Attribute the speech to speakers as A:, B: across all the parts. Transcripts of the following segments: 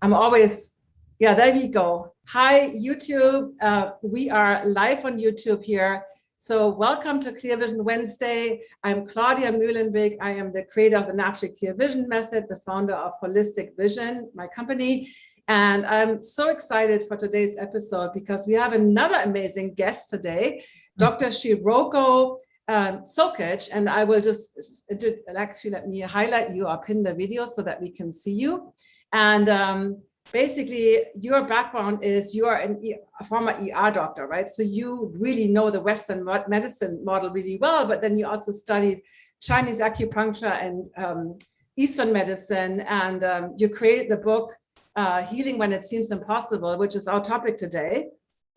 A: I'm always, yeah, there we go. Hi, YouTube. We are live on YouTube here. So welcome to Clear Vision Wednesday. I'm Claudia Mühlenweg. I am the creator of the Naturally Clear Vision Method, the founder of Holistic Vision, my company. And I'm so excited for today's episode because we have another amazing guest today, Dr. Shiroko Sokitch. And I will just actually let me highlight you or pin the video so that we can see you. And basically, your background is you're a former ER doctor, right? So you really know the Western medicine model really well, but then you also studied Chinese acupuncture and Eastern medicine. And you created the book, Healing When It Seems Impossible, which is our topic today.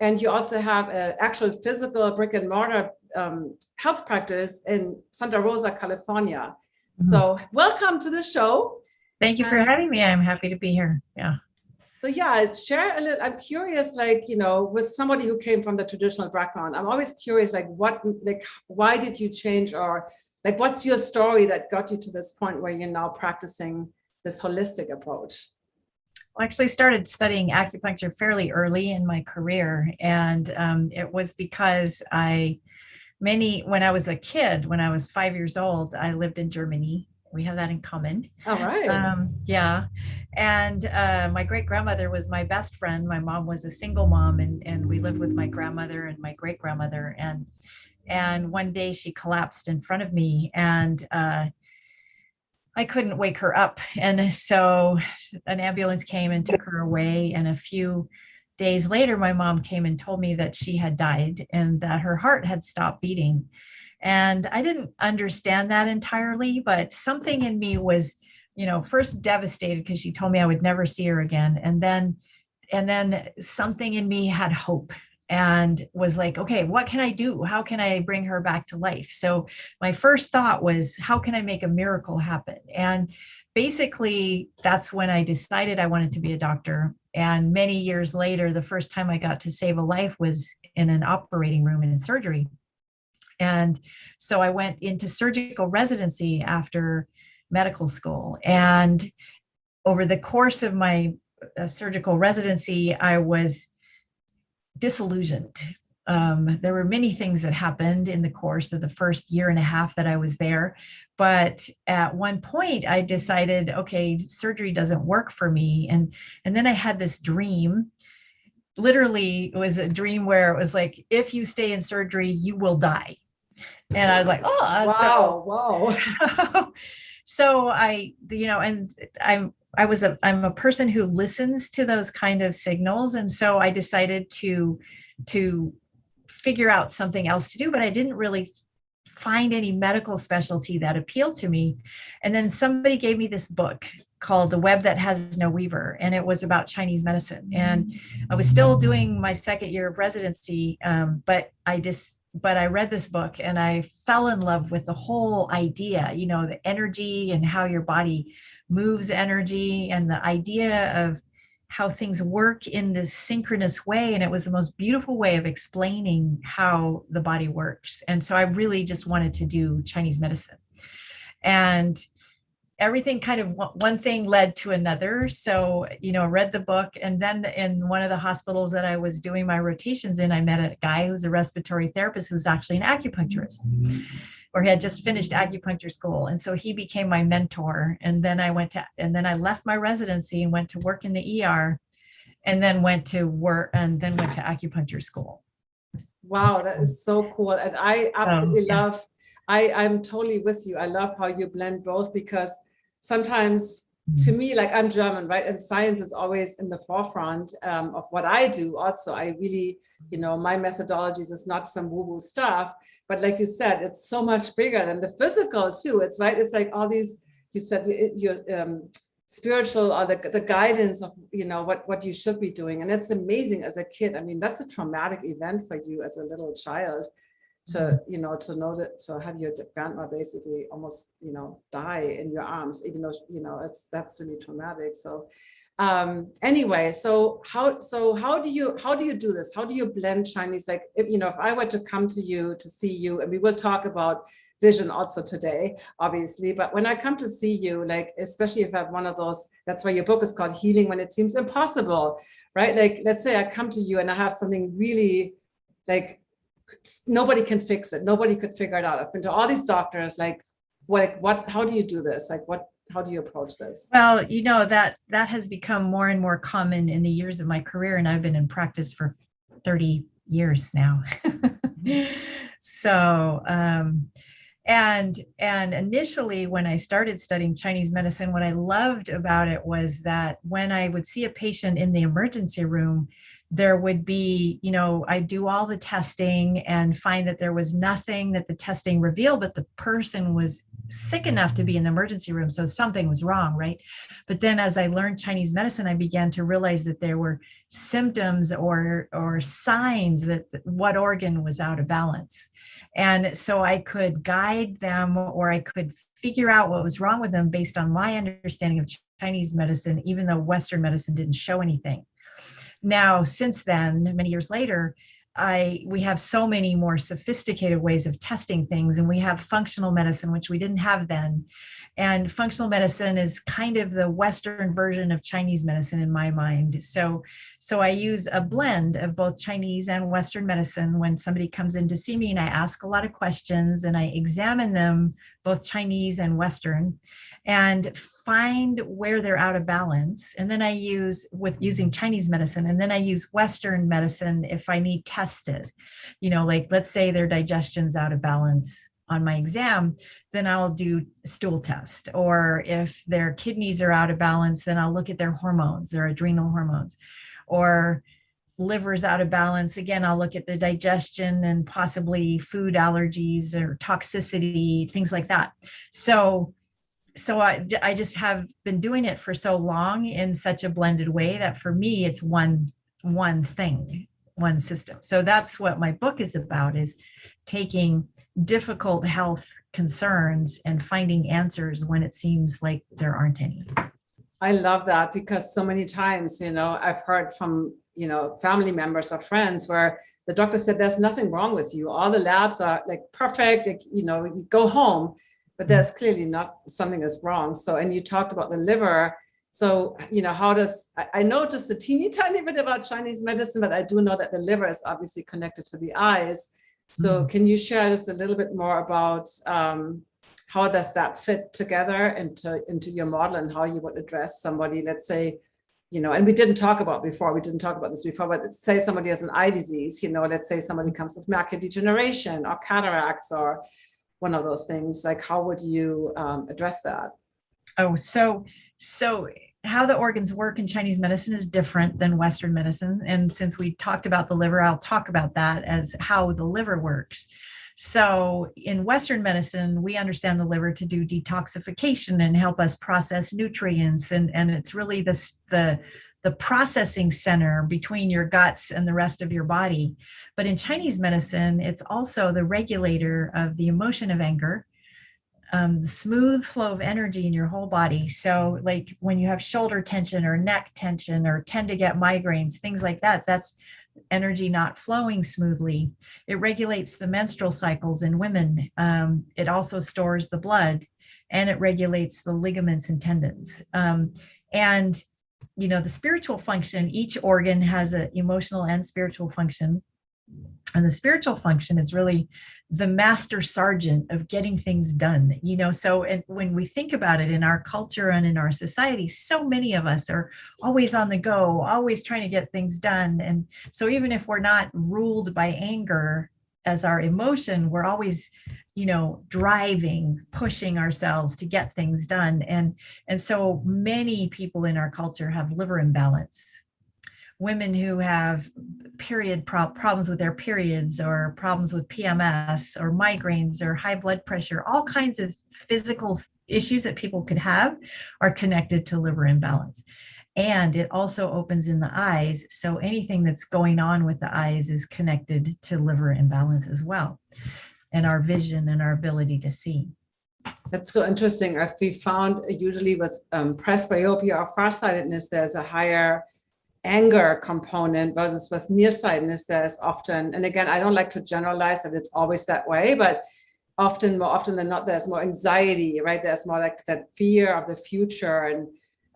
A: And you also have an actual physical brick and mortar health practice in Santa Rosa, California. So welcome to the show.
B: Thank you for having me. I'm happy to be here. Yeah.
A: So yeah, share a little. I'm curious, like, with somebody who came from the traditional background, I'm always curious, why did you change, or like, what's your story that got you to this point where you're now practicing this holistic approach?
B: Well, I actually started studying acupuncture fairly early in my career. And it was because when I was a kid, when I was 5 years old, I lived in Germany. We have that in common.
A: All right.
B: Yeah. And my great grandmother was my best friend. My mom was a single mom, and we lived with my grandmother and my great grandmother. And one day she collapsed in front of me, and I couldn't wake her up. And so an ambulance came and took her away. And a few days later, my mom came and told me that she had died and that her heart had stopped beating. And I didn't understand that entirely, but something in me was, first devastated because she told me I would never see her again. And then something in me had hope and was like, okay, what can I do? How can I bring her back to life? So my first thought was, how can I make a miracle happen? And basically, that's when I decided I wanted to be a doctor. And many years later, the first time I got to save a life was in an operating room in surgery. And so I went into surgical residency after medical school. And over the course of my surgical residency, I was disillusioned. There were many things that happened in the course of the first year and a half that I was there. But at one point I decided, okay, surgery doesn't work for me. And then I had this dream. Literally, it was a dream where it was like, if you stay in surgery, you will die. And I was like, oh,
A: wow.
B: So I'm a person who listens to those kind of signals. And so I decided to figure out something else to do, but I didn't really find any medical specialty that appealed to me. And then somebody gave me this book called The Web That Has No Weaver. And it was about Chinese medicine. And I was still doing my second year of residency, but I read this book and I fell in love with the whole idea, the energy and how your body moves energy, and the idea of how things work in this synchronous way. And it was the most beautiful way of explaining how the body works. And so I really just wanted to do Chinese medicine. And everything kind of, one thing led to another. So, I read the book, and then in one of the hospitals that I was doing my rotations in, I met a guy who's a respiratory therapist who's actually an acupuncturist, or he had just finished acupuncture school. And so he became my mentor. And then I left my residency and went to work in the ER, and then went to acupuncture school.
A: Wow, that is so cool. And I absolutely love, I'm totally with you. I love how you blend both, because sometimes to me, like, I'm German, right? And science is always in the forefront of what I do. Also, I really, my methodologies is not some woo-woo stuff, but like you said, it's so much bigger than the physical too. It's right. It's like all these, you said, your spiritual, or the guidance of, what you should be doing. And it's amazing as a kid. I mean, that's a traumatic event for you as a little child. To know that, to have your grandma basically almost die in your arms, even though that's really traumatic. So anyway, so how do you do this? How do you blend Chinese? Like, if I were to come to you to see you, and we will talk about vision also today, obviously. But when I come to see you, like, especially if I have one of those, that's why your book is called Healing When It Seems Impossible, right? Like, let's say I come to you and I have something really, like, nobody can fix it. Nobody could figure it out. I've been to all these doctors, like, what, how do you do this? Like, how do you approach this?
B: Well, that has become more and more common in the years of my career, and I've been in practice for 30 years now. So, and initially when I started studying Chinese medicine, what I loved about it was that when I would see a patient in the emergency room, there would be, I do all the testing and find that there was nothing that the testing revealed, but the person was sick enough to be in the emergency room. So something was wrong, right? But then as I learned Chinese medicine, I began to realize that there were symptoms or signs that what organ was out of balance. And so I could guide them, or I could figure out what was wrong with them based on my understanding of Chinese medicine, even though Western medicine didn't show anything. Now, since then, many years later, we have so many more sophisticated ways of testing things, and we have functional medicine, which we didn't have then. And functional medicine is kind of the Western version of Chinese medicine in my mind. So I use a blend of both Chinese and Western medicine when somebody comes in to see me, and I ask a lot of questions and I examine them, both Chinese and Western, and find where they're out of balance. And then I using Chinese medicine, and then I use Western medicine if I need tested, like let's say their digestion's out of balance on my exam, then I'll do stool test. Or if their kidneys are out of balance, then I'll look at their hormones, their adrenal hormones. Or liver's out of balance, again, I'll look at the digestion and possibly food allergies or toxicity, things like that. So I just have been doing it for so long in such a blended way that for me, it's one thing, one system. So that's what my book is about, is taking difficult health concerns and finding answers when it seems like there aren't any.
A: I love that, because so many times, I've heard from, family members or friends where the doctor said, there's nothing wrong with you. All the labs are like perfect, like, you go home, but there's clearly not, something is wrong. So, and you talked about the liver. So, I know just a teeny tiny bit about Chinese medicine, but I do know that the liver is obviously connected to the eyes. So can you share just a little bit more about how does that fit together into your model, and how you would address somebody, let's say, and we didn't talk about this before, but let's say somebody has an eye disease, let's say somebody comes with macular degeneration or cataracts or one of those things, like how would you address that?
B: Oh, so how the organs work in Chinese medicine is different than Western medicine. And since we talked about the liver, I'll talk about that as how the liver works. So in Western medicine, we understand the liver to do detoxification and help us process nutrients. And it's really the processing center between your guts and the rest of your body. But in Chinese medicine, it's also the regulator of the emotion of anger, the smooth flow of energy in your whole body. So like when you have shoulder tension or neck tension or tend to get migraines, things like that, that's energy not flowing smoothly. It regulates the menstrual cycles in women. It also stores the blood, and it regulates the ligaments and tendons. And the spiritual function, each organ has an emotional and spiritual function. And the spiritual function is really the master sergeant of getting things done, so and when we think about it in our culture and in our society, so many of us are always on the go, always trying to get things done. And so even if we're not ruled by anger as our emotion, we're always, driving, pushing ourselves to get things done. And so many people in our culture have liver imbalance. Women who have problems with their periods, or problems with PMS or migraines or high blood pressure, all kinds of physical issues that people could have are connected to liver imbalance. And it also opens in the eyes. So anything that's going on with the eyes is connected to liver imbalance as well, and our vision and our ability to see.
A: That's so interesting. We found usually with presbyopia or farsightedness, there's a higher anger component, versus with nearsightedness, there's often, and again, I don't like to generalize that it's always that way, but more often than not, there's more anxiety, right? There's more like that fear of the future.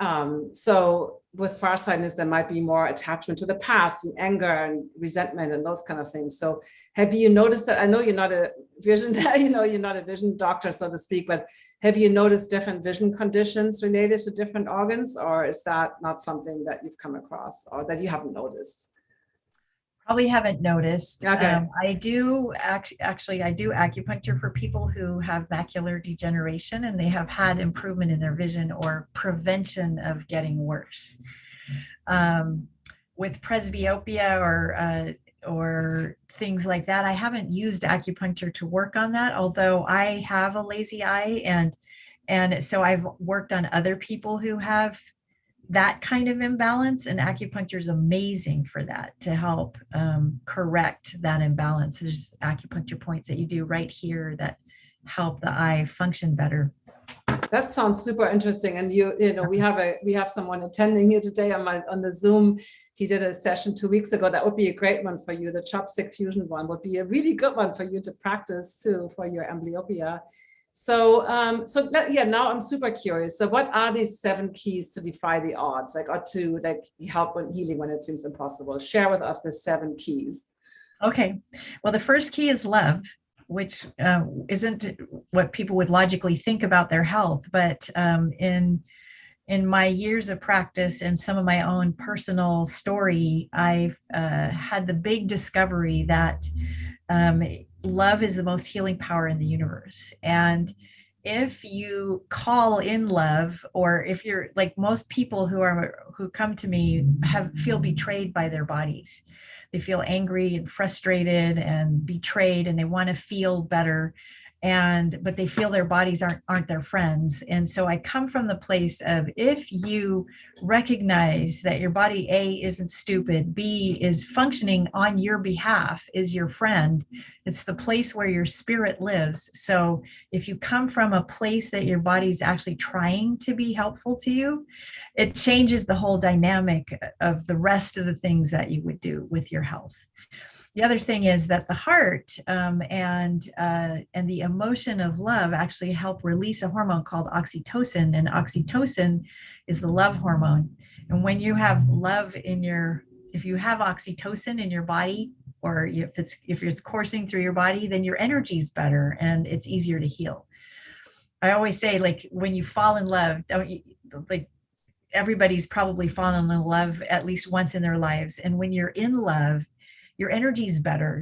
A: And so with farsightedness, there might be more attachment to the past and anger and resentment and those kind of things. So have you noticed that? I know you're not a vision, you're not a vision doctor, so to speak, but have you noticed different vision conditions related to different organs, or is that not something that you've come across or that you haven't noticed?
B: Probably haven't noticed.
A: Okay.
B: I do actually, I do acupuncture for people who have macular degeneration and they have had improvement in their vision or prevention of getting worse. With presbyopia or things like that, I haven't used acupuncture to work on that, although I have a lazy eye, and so I've worked on other people who have that kind of imbalance, and acupuncture is amazing for that, to help correct that imbalance. There's acupuncture points that you do right here that help the eye function better.
A: That sounds super interesting. And we have someone attending here today on the Zoom. He did a session 2 weeks ago. That would be a great one for you. The chopstick fusion one would be a really good one for you to practice too for your amblyopia. So now I'm super curious. So what are these 7 keys to defy the odds, or to help when healing when it seems impossible? Share with us the 7 keys.
B: Okay. Well, the first key is love, which isn't what people would logically think about their health, but in my years of practice and some of my own personal story, I've had the big discovery that love is the most healing power in the universe. And if you call in love, or if you're like most people who come to me feel betrayed by their bodies. They feel angry and frustrated and betrayed, and they want to feel better. But they feel their bodies aren't their friends. And so I come from the place of, if you recognize that your body, A, isn't stupid, B, is functioning on your behalf, is your friend, it's the place where your spirit lives. So if you come from a place that your body's actually trying to be helpful to you, it changes the whole dynamic of the rest of the things that you would do with your health. The other thing is that the heart and the emotion of love actually help release a hormone called oxytocin, and oxytocin is the love hormone. And when you have love if you have oxytocin in your body, or if it's coursing through your body, then your energy is better and it's easier to heal. I always say, like, when you fall in love, everybody's probably fallen in love at least once in their lives, and when you're in love, your energy is better.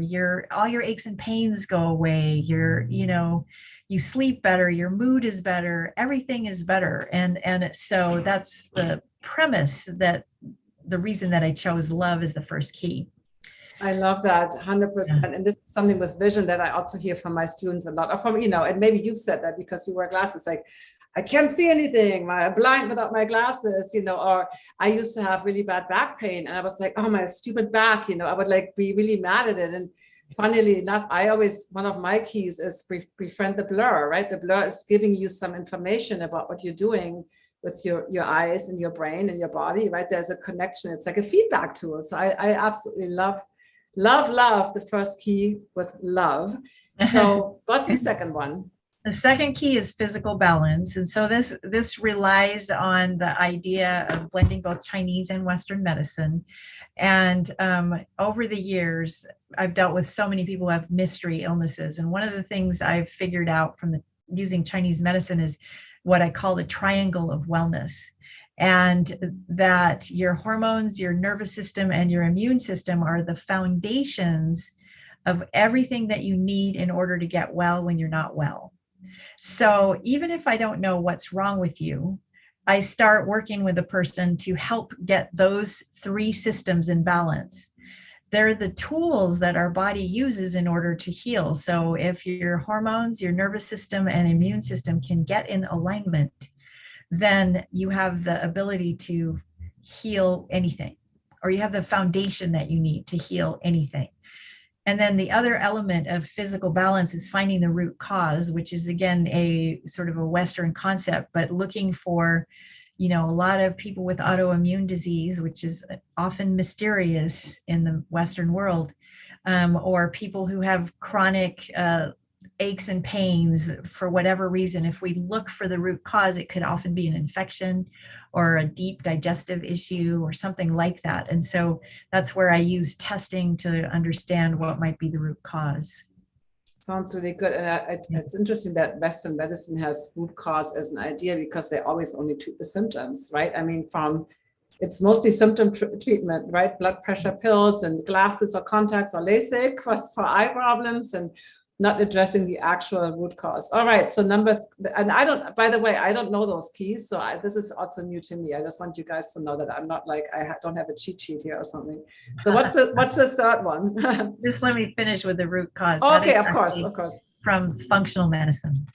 B: All your aches and pains go away. You sleep better. Your mood is better. Everything is better. And so that's the premise, that the reason that I chose love as the first key.
A: I love that 100%. Yeah. And this is something with vision that I also hear from my students a lot, or from, and maybe you've said that because you wear glasses, like, I can't see anything, I'm blind without my glasses, or I used to have really bad back pain, and I was like, oh, my stupid back, I would be really mad at it. And funnily enough, one of my keys is befriend the blur, right? The blur is giving you some information about what you're doing with your eyes and your brain and your body, right? There's a connection. It's like a feedback tool. So I absolutely love the first key with love. So what's the second one?
B: The second key is physical balance. And so this relies on the idea of blending both Chinese and Western medicine. And over the years, I've dealt with so many people who have mystery illnesses. And one of the things I've figured out from using Chinese medicine is what I call the triangle of wellness. And that your hormones, your nervous system, and your immune system are the foundations of everything that you need in order to get well when you're not well. So even if I don't know what's wrong with you, I start working with a person to help get those 3 systems in balance. They're the tools that our body uses in order to heal. So if your hormones, your nervous system, and immune system can get in alignment, then you have the ability to heal anything, or you have the foundation that you need to heal anything. And then the other element of physical balance is finding the root cause, which is, again, a sort of a Western concept, but looking for, a lot of people with autoimmune disease, which is often mysterious in the Western world, or people who have chronic aches and pains for whatever reason, if we look for the root cause, it could often be an infection or a deep digestive issue or something like that. And so that's where I use testing to understand what might be the root cause.
A: Sounds really good. And it's interesting that Western medicine has root cause as an idea, because they always only treat the symptoms, right? I mean, it's mostly symptom treatment, right? Blood pressure pills and glasses or contacts or LASIK for eye problems, and not addressing the actual root cause. All right. So and by the way, I don't know those keys. So this is also new to me. I just want you guys to know that I'm not like, don't have a cheat sheet here or something. So what's the third one?
B: Just let me finish with the root cause.
A: Okay, of course.
B: From functional medicine.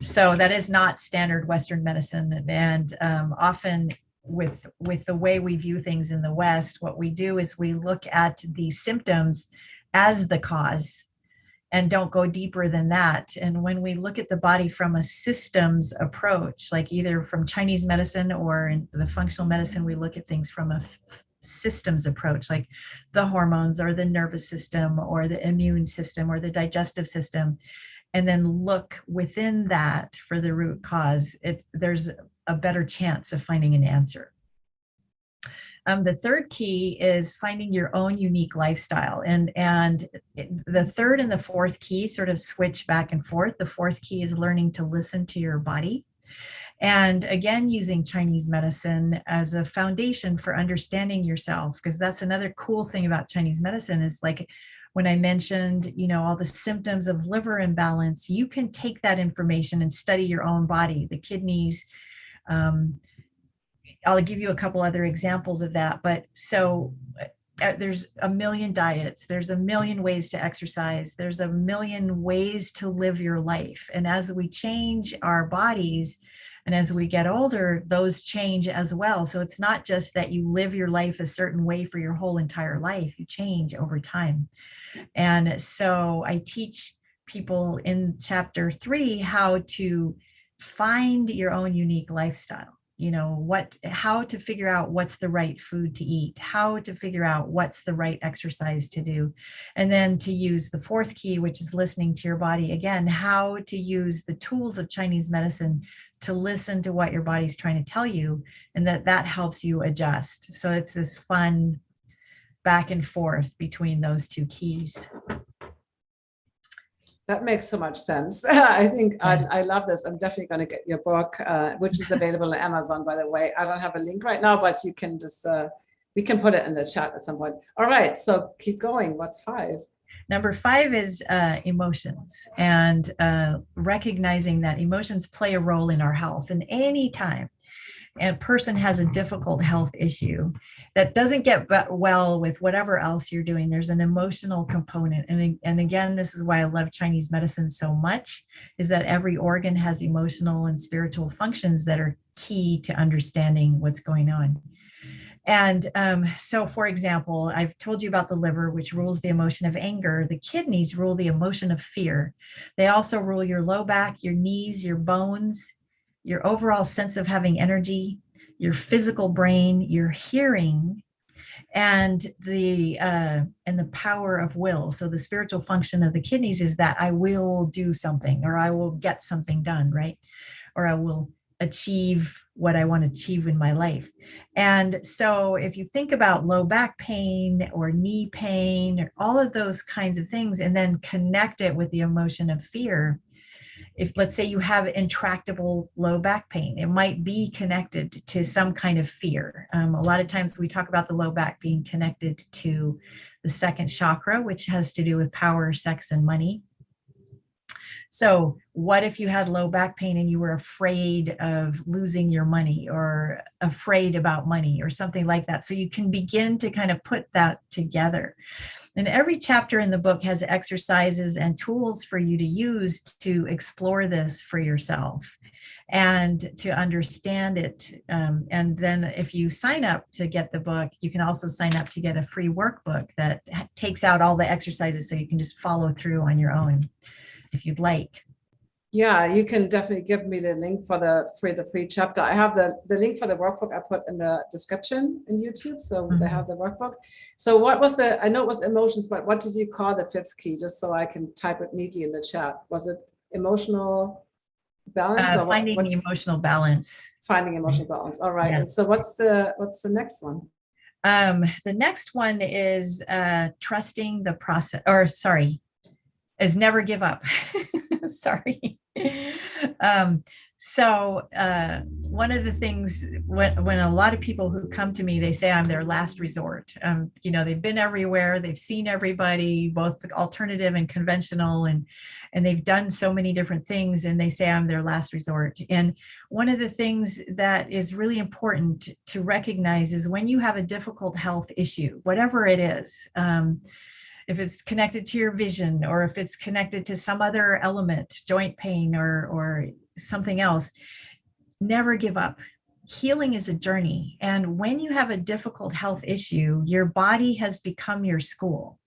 B: So that is not standard Western medicine. And often with the way we view things in the West, what we do is we look at the symptoms as the cause and don't go deeper than that. And when we look at the body from a systems approach, like either from Chinese medicine or in the functional medicine, we look at things from a systems approach, like the hormones or the nervous system or the immune system or the digestive system, and then look within that for the root cause, there's a better chance of finding an answer. The third key is finding your own unique lifestyle. And the third and the fourth key sort of switch back and forth. The fourth key is learning to listen to your body. And again, using Chinese medicine as a foundation for understanding yourself, because that's another cool thing about Chinese medicine is like when I mentioned, all the symptoms of liver imbalance, you can take that information and study your own body, the kidneys. I'll give you a couple other examples of that. But so there's a million diets, there's a million ways to exercise, there's a million ways to live your life. And as we change our bodies, and as we get older, those change as well. So it's not just that you live your life a certain way for your whole entire life, you change over time. And so I teach people in chapter 3 how to find your own unique lifestyle. How to figure out what's the right food to eat, how to figure out what's the right exercise to do, and then to use the fourth key, which is listening to your body. Again, how to use the tools of Chinese medicine to listen to what your body's trying to tell you, and that helps you adjust. So it's this fun back and forth between those two keys.
A: That makes so much sense. I think I love this. I'm definitely going to get your book, which is available on Amazon, by the way. I don't have a link right now, but you can just, we can put it in the chat at some point. All right, so keep going. What's 5?
B: Number 5 is emotions, and recognizing that emotions play a role in our health. And any time a person has a difficult health issue that doesn't get well with whatever else you're doing, there's an emotional component. And again, this is why I love Chinese medicine so much, is that every organ has emotional and spiritual functions that are key to understanding what's going on. And so, for example, I've told you about the liver, which rules the emotion of anger. The kidneys rule the emotion of fear. They also rule your low back, your knees, your bones, your overall sense of having energy, your physical brain, your hearing, and the power of will. So the spiritual function of the kidneys is that I will do something, or I will get something done, right? Or I will achieve what I want to achieve in my life. And so if you think about low back pain or knee pain, or all of those kinds of things, and then connect it with the emotion of fear, if let's say you have intractable low back pain, it might be connected to some kind of fear. A lot of times we talk about the low back being connected to the second chakra, which has to do with power, sex, and money. So what if you had low back pain and you were afraid of losing your money, or afraid about money, or something like that? So you can begin to kind of put that together. And every chapter in the book has exercises and tools for you to use to explore this for yourself and to understand it. And then if you sign up to get the book, you can also sign up to get a free workbook that takes out all the exercises so you can just follow through on your own if you'd like.
A: Yeah, you can definitely give me the link for the free chapter. I have the link for the workbook I put in the description in YouTube. So they have the workbook. So what was I know it was emotions, but what did you call the fifth key? Just so I can type it neatly in the chat. Was it emotional balance or
B: Finding emotional balance.
A: Finding emotional balance. All right.
B: Yeah.
A: And so what's the next one?
B: The next one is trusting the process, or sorry, is never give up. Sorry. So one of the things when a lot of people who come to me, they say I'm their last resort. They've been everywhere, they've seen everybody, both alternative and conventional, and they've done so many different things, and they say I'm their last resort. And one of the things that is really important to recognize is when you have a difficult health issue, whatever it is, if it's connected to your vision, or if it's connected to some other element, joint pain or something else, never give up. Healing is a journey. And when you have a difficult health issue, your body has become your school.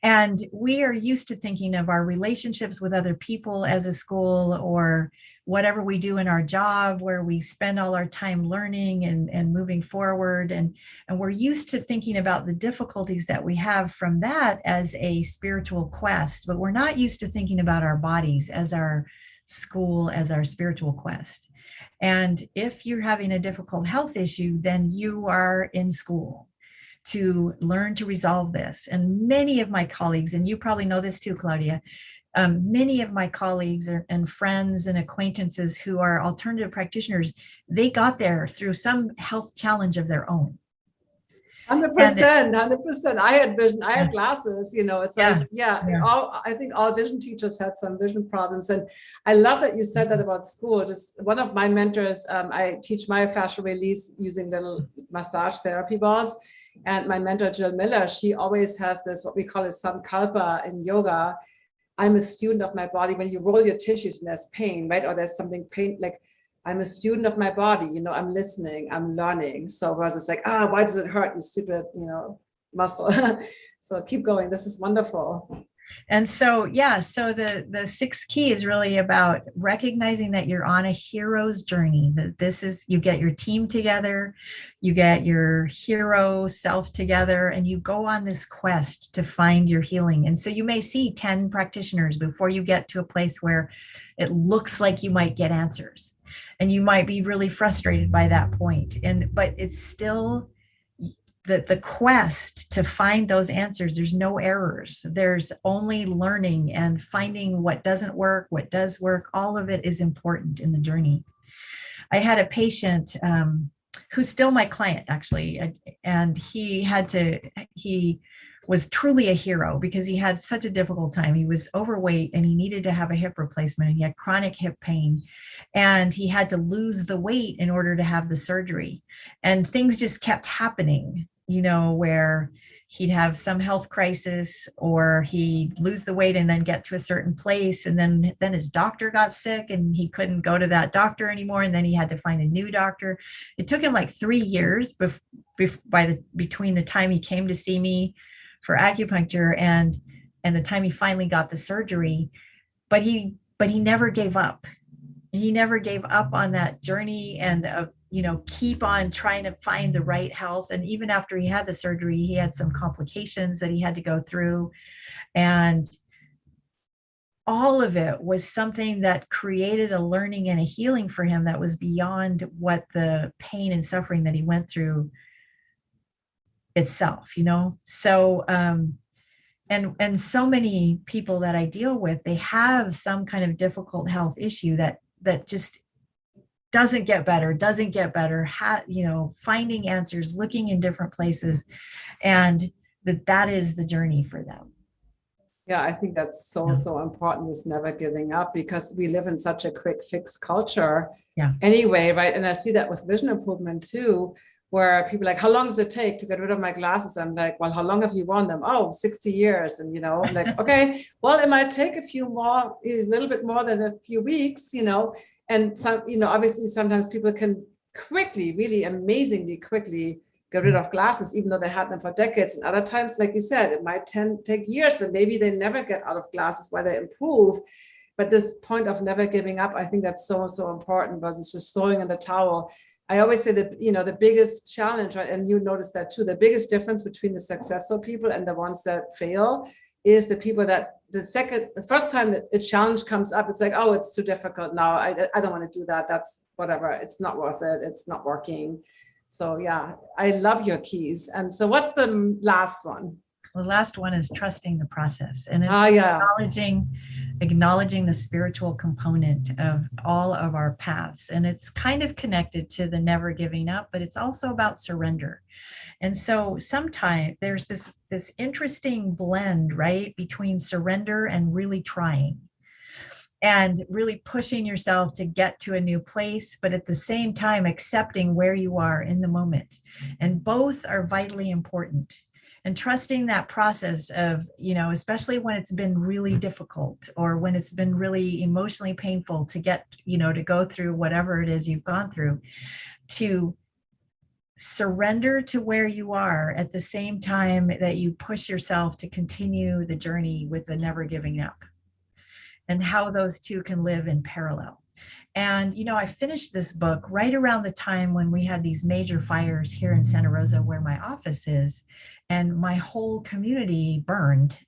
B: And we are used to thinking of our relationships with other people as a school, or whatever we do in our job, where we spend all our time learning and moving forward. And we're used to thinking about the difficulties that we have from that as a spiritual quest, but we're not used to thinking about our bodies as our school, as our spiritual quest. And if you're having a difficult health issue, then you are in school to learn to resolve this. And many of my colleagues, and you probably know this too, Claudia, many of my colleagues and friends and acquaintances who are alternative practitioners, they got there through some health challenge of their own.
A: 100%. I had vision, I had glasses, it's like, I think all vision teachers had some vision problems. And I love that you said that about school. Just one of my mentors, I teach myofascial release using little massage therapy balls. And my mentor, Jill Miller, she always has this, what we call a sankalpa in yoga. I'm a student of my body. When you roll your tissues and there's pain, right? Or there's something pain, like I'm a student of my body, I'm listening, I'm learning. So whereas it's like, why does it hurt, you stupid, muscle? So keep going. This is wonderful.
B: And so, so the sixth key is really about recognizing that you're on a hero's journey, that this is, you get your team together, you get your hero self together, and you go on this quest to find your healing. And so you may see 10 practitioners before you get to a place where it looks like you might get answers. And you might be really frustrated by that point. But it's still the quest to find those answers. There's no errors. There's only learning and finding what doesn't work, what does work. All of it is important in the journey. I had a patient who's still my client, actually, and he was truly a hero because he had such a difficult time. He was overweight and he needed to have a hip replacement, and he had chronic hip pain, and he had to lose the weight in order to have the surgery. And things just kept happening, where he'd have some health crisis, or he'd lose the weight and then get to a certain place. And then his doctor got sick and he couldn't go to that doctor anymore. And then he had to find a new doctor. It took him like 3 years between the time he came to see me for acupuncture and the time he finally got the surgery. But he never gave up. He never gave up on that journey, and keep on trying to find the right health. And even after he had the surgery, he had some complications that he had to go through. And all of it was something that created a learning and a healing for him that was beyond what the pain and suffering that he went through itself, So, and so many people that I deal with, they have some kind of difficult health issue that just doesn't get better, finding answers, looking in different places, and that is the journey for them.
A: Yeah, I think that's so important, is never giving up, because we live in such a quick fix culture anyway, right? And I see that with vision improvement too, where people are like, how long does it take to get rid of my glasses? I'm like, well, how long have you worn them? Oh, 60 years. And, like, okay, well, it might take a little bit more than a few weeks, and some, obviously sometimes people can quickly, really amazingly quickly get rid of glasses, even though they had them for decades. And other times, like you said, it might take years, and maybe they never get out of glasses while they improve. But this point of never giving up, I think that's so, so important, but it's just throwing in the towel. I always say that, the biggest challenge, right, and you notice that too, the biggest difference between the successful people and the ones that fail is the people that the first time that a challenge comes up, it's like, oh, it's too difficult now. I don't want to do that. That's whatever. It's not worth it. It's not working. So yeah, I love your keys. And so what's the last one?
B: The last one is trusting the process. And it's
A: yeah.
B: acknowledging the spiritual component of all of our paths. And it's kind of connected to the never giving up, but it's also about surrender. And so sometimes there's this interesting blend, right, between surrender and really trying and really pushing yourself to get to a new place, but at the same time accepting where you are in the moment. And both are vitally important. And trusting that process of, especially when it's been really difficult or when it's been really emotionally painful to get, to go through whatever it is you've gone through, to surrender to where you are at the same time that you push yourself to continue the journey with the never giving up, and how those two can live in parallel. And, I finished this book right around the time when we had these major fires here in Santa Rosa, where my office is, and my whole community burned.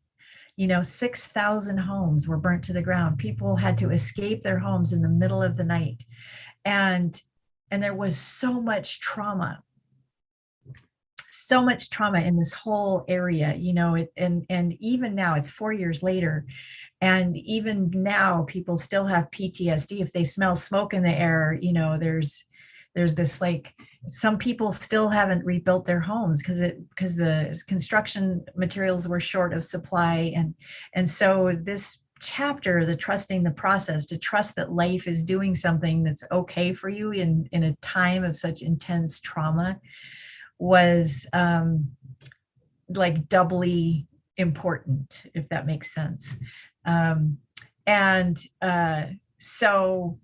B: 6,000 homes were burnt to the ground. People had to escape their homes in the middle of the night. And there was so much trauma in this whole area, and even now, it's 4 years later. And even now, people still have PTSD. If they smell smoke in the air, there's this, like, some people still haven't rebuilt their homes because the construction materials were short of supply. And so this chapter, the trusting the process, to trust that life is doing something that's okay for you in a time of such intense trauma, was like doubly important, if that makes sense. So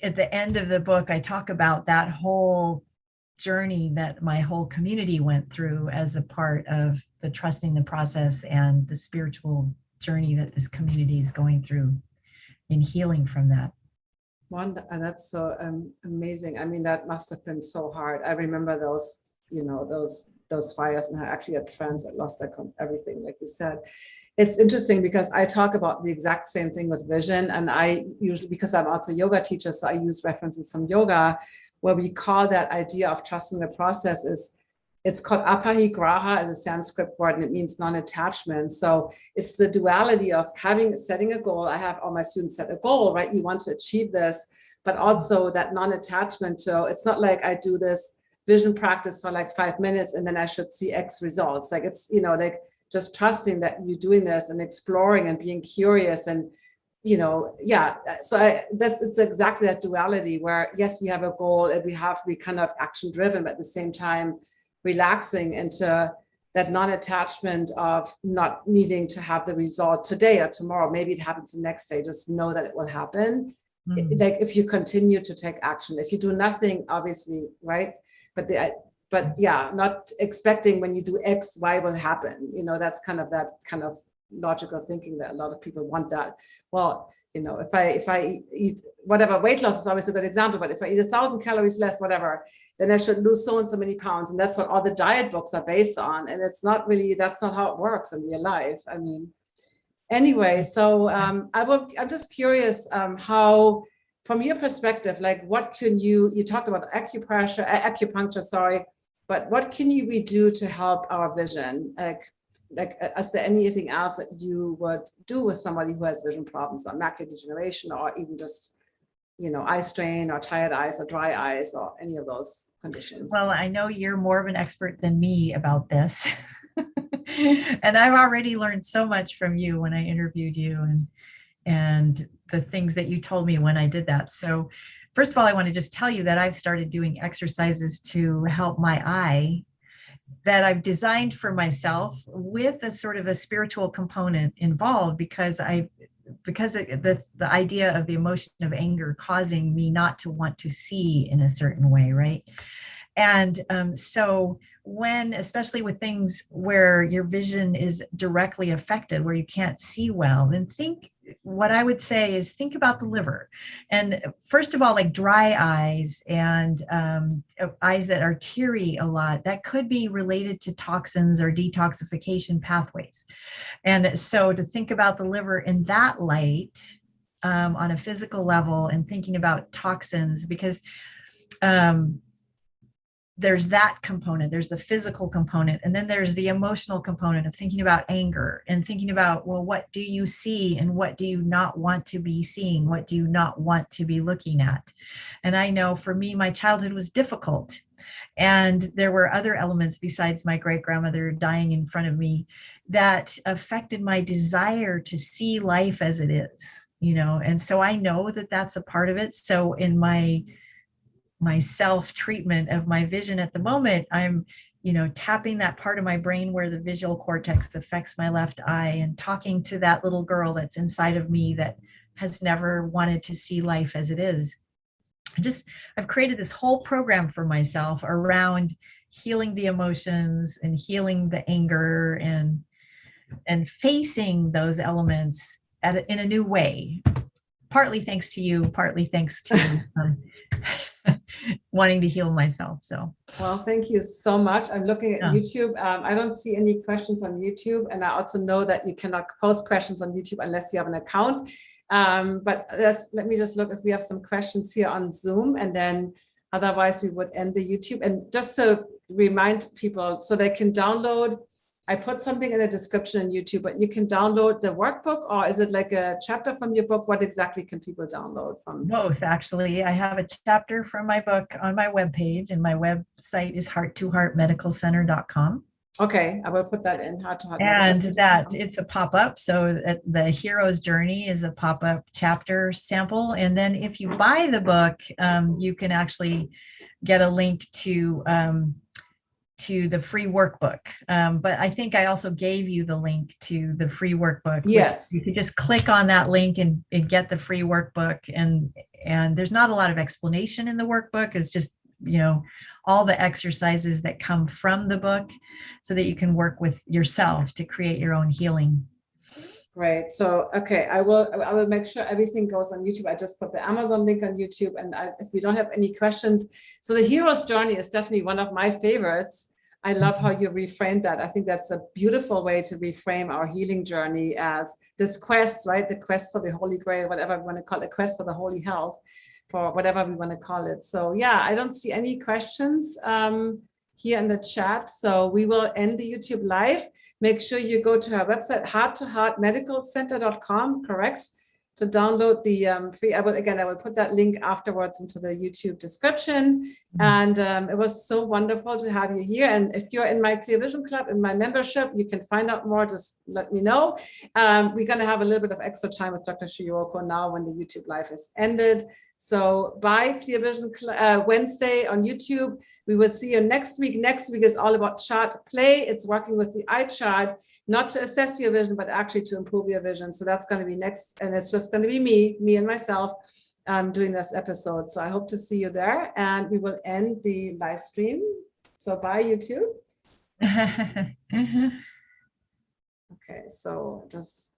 B: at the end of the book, I talk about that whole journey that my whole community went through as a part of the trusting the process and the spiritual journey that this community is going through in healing from that.
A: That's so amazing. I mean, that must have been so hard. I remember those, those fires, and I actually had friends that lost everything, like you said. It's interesting because I talk about the exact same thing with vision. And I usually, because I'm also a yoga teacher, so I use references from yoga, where we call that idea of trusting the process it's called aparigraha, as a Sanskrit word, and it means non-attachment. So it's the duality of setting a goal. I have all my students set a goal, right? You want to achieve this, but also that non-attachment. So it's not like I do this vision practice for like 5 minutes and then I should see X results. Like it's, like just trusting that you're doing this and exploring and being curious and, so it's exactly that duality where, yes, we have a goal and we kind of action driven, but at the same time, relaxing into that non-attachment of not needing to have the result today or tomorrow. Maybe it happens the next day. Just know that it will happen. Like if you continue to take action, if you do nothing, obviously, right? But not expecting when you do X, Y will happen. That's kind of that kind of logical thinking that a lot of people want that. Well, if I eat whatever, weight loss is always a good example, but if I eat 1,000 calories less, whatever, then I should lose so and so many pounds. And that's what all the diet books are based on. And it's not really, that's not how it works in real life. I mean, anyway, so I'm just curious how, from your perspective, like what can you talked about acupuncture, sorry, but what can we do to help our vision? Like, is there anything else that you would do with somebody who has vision problems, like macular degeneration, or even just, eye strain or tired eyes or dry eyes or any of those conditions?
B: Well, I know you're more of an expert than me about this. And I've already learned so much from you when I interviewed you and the things that you told me when I did that. So first of all, I want to just tell you that I've started doing exercises to help my eye that I've designed for myself with a sort of a spiritual component involved, because the idea of the emotion of anger causing me not to want to see in a certain way, right? And so when, especially with things where your vision is directly affected, where you can't see well, then think what I would say is think about the liver. And first of all, like dry eyes and eyes that are teary a lot, that could be related to toxins or detoxification pathways. And so to think about the liver in that light, on a physical level, and thinking about toxins, because there's that component, there's the physical component, and then there's the emotional component of thinking about anger and thinking about, well, what do you see and what do you not want to be seeing? What do you not want to be looking at? And I know for me, my childhood was difficult. And there were other elements besides my great-grandmother dying in front of me that affected my desire to see life as it is, you know? And so I know that that's a part of it. So in my self-treatment of my vision at the moment, I'm, you know, tapping that part of my brain where the visual cortex affects my left eye and talking to that little girl that's inside of me that has never wanted to see life as it is. I've created this whole program for myself around healing the emotions and healing the anger and facing those elements in a new way. Partly thanks to you, partly thanks to wanting to heal myself. So,
A: well, thank you so much. I'm looking at YouTube. I don't see any questions on YouTube, and I also know that you cannot post questions on YouTube unless you have an account. But let me just look if we have some questions here on Zoom, and then otherwise we would end the YouTube. And just to remind people, so they can download, I put something in the description on YouTube, but you can download the workbook, or is it like a chapter from your book? What exactly can people download from?
B: Both, actually. I have a chapter from my book on my webpage, and my website is heart2heartmedicalcenter.com.
A: Okay, I will put that in, Heart to Heart.
B: And that it's a pop-up. So the hero's journey is a pop-up chapter sample. And then if you buy the book, you can actually get a link to the free workbook. But I think I also gave you the link to the free workbook.
A: Yes.
B: You could just click on that link and get the free workbook. And there's not a lot of explanation in the workbook. It's just, you know, all the exercises that come from the book so that you can work with yourself to create your own healing.
A: Great. So, okay, I will make sure everything goes on YouTube. I just put the Amazon link on YouTube, and if we don't have any questions. So the hero's journey is definitely one of my favorites. I love how you reframed that. I think that's a beautiful way to reframe our healing journey as this quest, right? The quest for the Holy Grail, whatever we want to call it, the quest for the holy health, for whatever we want to call it. So yeah, I don't see any questions here in the chat. So we will end the YouTube live. Make sure you go to our website, heart2heartmedicalcenter.com, correct? To download the free, I will put that link afterwards into the YouTube description. And it was so wonderful to have you here. And if you're in my Clear Vision Club, in my membership, you can find out more, just let me know. We're gonna have a little bit of extra time with Dr. Shiroko now when the YouTube live is ended. So by Clear Vision Wednesday on YouTube, we will see you next week. Next week is all about chart play. It's working with the eye chart, not to assess your vision, but actually to improve your vision. So that's going to be next. And it's just going to be me and myself doing this episode. So I hope to see you there, and we will end the live stream. So bye, YouTube. Okay, so just